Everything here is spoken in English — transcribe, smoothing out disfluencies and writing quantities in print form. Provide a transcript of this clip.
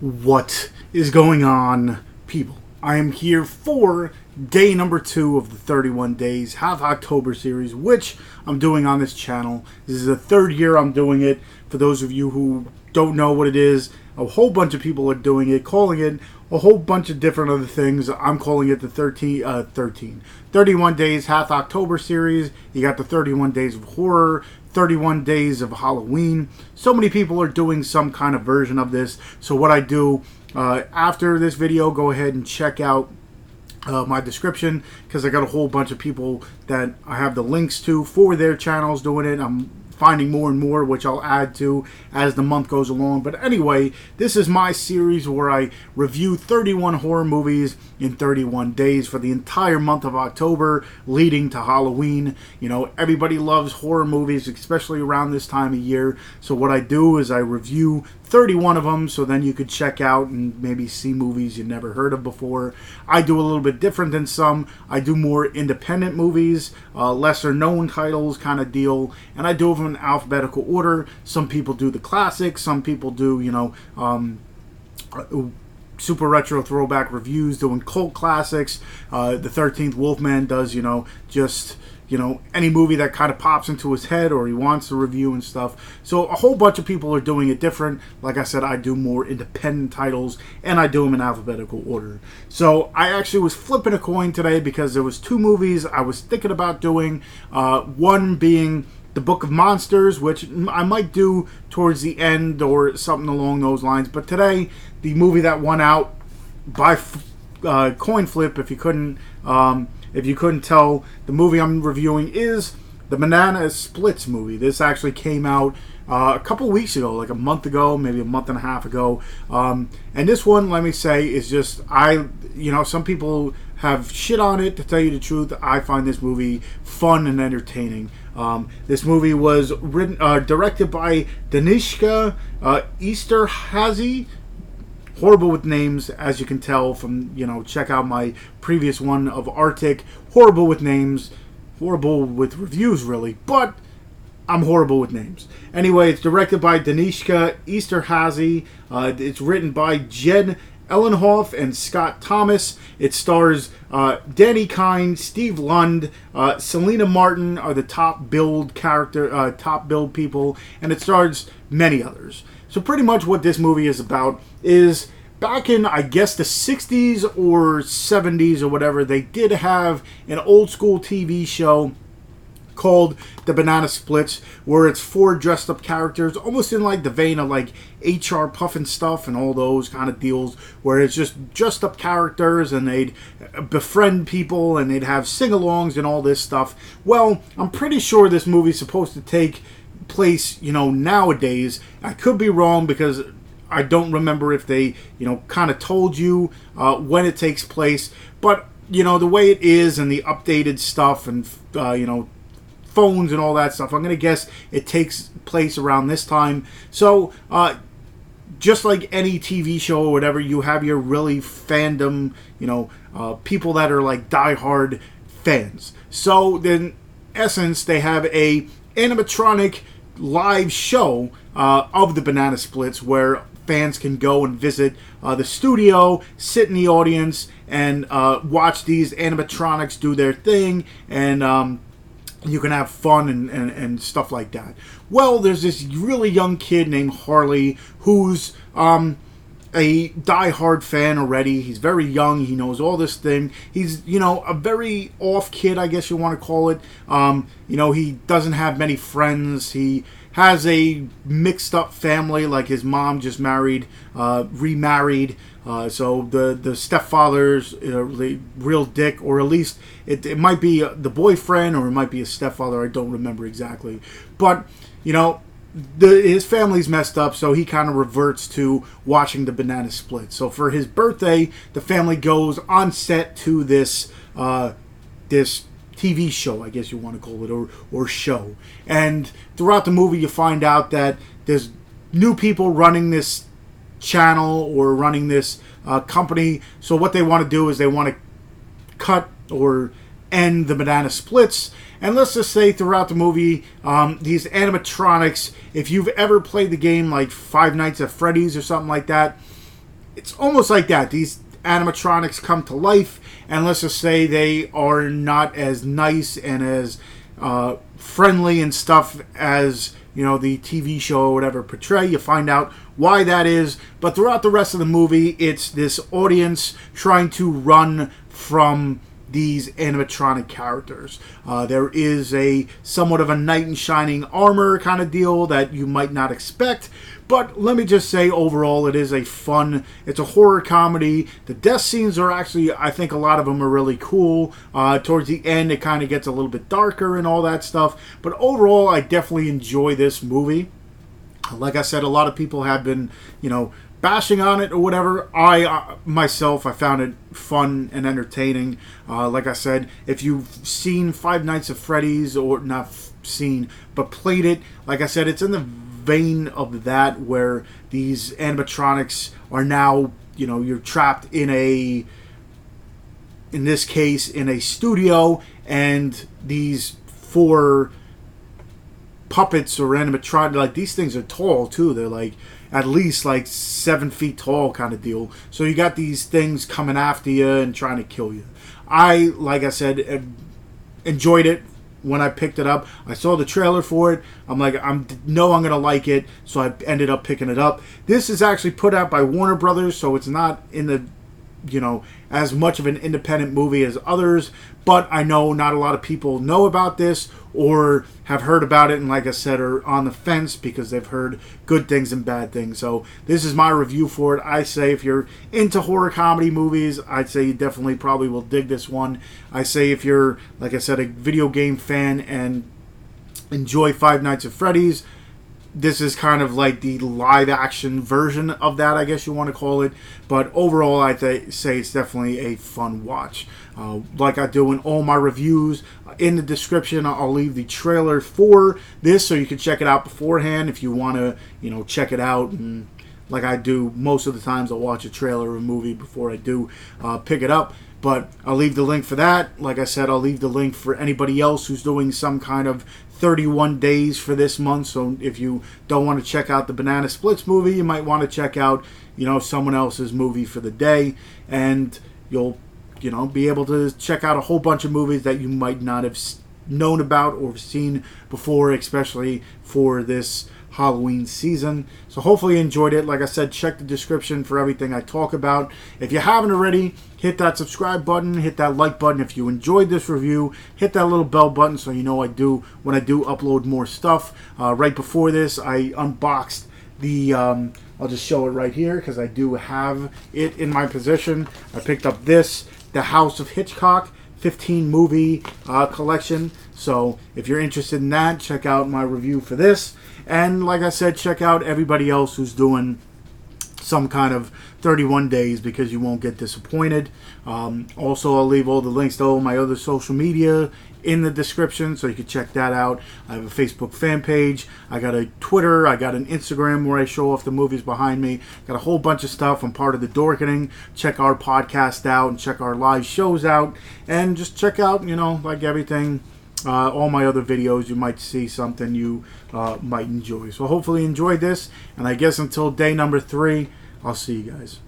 What is going on, people? I am here for day number 2 of the 31 Days Half October series, which I'm doing on this channel. This is the third year I'm doing it. For those of you who don't know what it is, a whole bunch of people are doing it, calling it a whole bunch of different other things. I'm calling it the 31 Days Half October series. You got the 31 Days of Horror, 31 Days of Halloween. So many people are doing some kind of version of this. So what I do after this video, go ahead and check out my description, because I got a whole bunch of people that I have the links to for their channels doing it. I'm finding more and more, which I'll add to as the month goes along. But anyway, this is my series where I review 31 horror movies in 31 days for the entire month of October leading to Halloween. You know, everybody loves horror movies, especially around this time of year. So what I do is I review 31 of them, so then you could check out and maybe see movies you never heard of before. I do a little bit different than some. I do more independent movies, lesser known titles kind of deal, and I do them in alphabetical order. Some people do the classics, some people do, you know, super retro throwback reviews doing cult classics. The 13th Wolfman does, you know, just, you know, any movie that kind of pops into his head or he wants to review and stuff. So a whole bunch of people are doing it different. Like I said, I do more independent titles, and I do them in alphabetical order. So I actually was flipping a coin today because there was two movies I was thinking about doing. One being The Book of Monsters, which I might do towards the end or something along those lines. But today, the movie that won out by coin flip, if you couldn't tell, the movie I'm reviewing is the Banana Splits movie. This actually came out a couple weeks ago, like a month ago, maybe a month and a half ago. And this one, let me say, is just, you know, some people have shit on it. To tell you the truth, I find this movie fun and entertaining. This movie was directed by Danishka, Esterhazy. Horrible with names, as you can tell from, you know, check out my previous one of Arctic. Horrible with names, horrible with reviews, really, but I'm horrible with names. Anyway, it's directed by Danishka Esterhazy. It's written by Jen Elinoff and Scott Thomas. It stars Dani, Steve Lund, Celina Martin are the top billed people, and it stars many others. So pretty much what this movie is about is, back in, I guess, the 60s or 70s or whatever, they did have an old school TV show called The Banana Splits, where it's 4 dressed up characters, almost in like the vein of like HR Puffin Stuff and all those kind of deals, where it's just dressed up characters and they'd befriend people and they'd have sing-alongs and all this stuff. Well, I'm pretty sure this movie's supposed to take place, you know, nowadays. I could be wrong because I don't remember if they, you know, kind of told you when it takes place, but, you know, the way it is and the updated stuff and, you know, phones and all that stuff, I'm going to guess it takes place around this time. So, just like any TV show or whatever, you have your really fandom, you know, people that are like diehard fans. So, in essence, they have a animatronic live show of the Banana Splits, where fans can go and visit the studio, sit in the audience, and watch these animatronics do their thing, and you can have fun and stuff like that. Well, there's this really young kid named Harley who's a die-hard fan already. He's very young. He knows all this thing. He's, you know, a very off kid, I guess you want to call it. You know, he doesn't have many friends. He has a mixed-up family. Like, his mom just remarried. So the stepfather's real dick, or at least it might be the boyfriend, or it might be a stepfather. I don't remember exactly. But, you know, his family's messed up, so he kind of reverts to watching the Banana Split. So for his birthday, the family goes on set to this this TV show, I guess you want to call it, or show. And throughout the movie, you find out that there's new people running this channel or running this company. So what they want to do is they want to cut or end the Banana Splits. And let's just say throughout the movie, these animatronics, if you've ever played the game like Five Nights at Freddy's or something like that, it's almost like that. These animatronics come to life, and let's just say they are not as nice and as friendly and stuff as, you know, the TV show or whatever portray. You find out why that is, but throughout the rest of the movie, it's this audience trying to run from these animatronic characters. There is a somewhat of a knight in shining armor kind of deal that you might not expect, but let me just say, overall, it is it's a horror comedy. The death scenes are actually, I think a lot of them are really cool. Towards the end, it kind of gets a little bit darker and all that stuff, but overall, I definitely enjoy this movie. Like I said, a lot of people have been, you know, bashing on it or whatever. I found it fun and entertaining. Like I said, if you've seen Five Nights at Freddy's, or not seen, but played it, like I said, it's in the vein of that, where these animatronics are now, you know, you're trapped in this case, in a studio, and these 4 puppets or animatronic, like, these things are tall too. They're like at least like 7 feet tall kind of deal. So you got these things coming after you and trying to kill you. Like I said, enjoyed it when I picked it up. I saw the trailer for it. I'm like, I'm gonna like it, so I ended up picking it up. This is actually put out by Warner Brothers, so it's not in the, you know, as much of an independent movie as others, but I know not a lot of people know about this or have heard about it, and like I said, are on the fence because they've heard good things and bad things. So this is my review for it. I say if you're into horror comedy movies, I'd say you definitely probably will dig this one. I say if you're, like I said, a video game fan and enjoy Five Nights at Freddy's, this is kind of like the live action version of that, I guess you want to call it. But overall, I'd say it's definitely a fun watch. Like I do in all my reviews, in the description, I'll leave the trailer for this so you can check it out beforehand if you want to, you know, check it out. And like I do most of the times, I'll watch a trailer or a movie before I do pick it up. But I'll leave the link for that. Like I said, I'll leave the link for anybody else who's doing some kind of 31 days for this month. So if you don't want to check out the Banana Splits movie, you might want to check out, you know, someone else's movie for the day, and you'll, you know, be able to check out a whole bunch of movies that you might not have known about or seen before, especially for this Halloween season. So hopefully you enjoyed it. Like I said, check the description for everything I talk about. If you haven't already, hit that subscribe button, hit that like button. If you enjoyed this review, hit that little bell button so you know when I do upload more stuff. Right before this, I unboxed the I'll just show it right here because I do have it in my possession. I picked up the House of Hitchcock 15 movie collection. So if you're interested in that, check out my review for this. And like I said, check out everybody else who's doing some kind of 31 days because you won't get disappointed. Also, I'll leave all the links to all my other social media in the description so you can check that out. I have a Facebook fan page. I got a Twitter. I got an Instagram where I show off the movies behind me. Got a whole bunch of stuff. I'm part of the Dorkening. Check our podcast out and check our live shows out. And just check out, you know, like everything, all my other videos. You might see something you might enjoy. So hopefully you enjoyed this. And I guess until day number 3, I'll see you guys.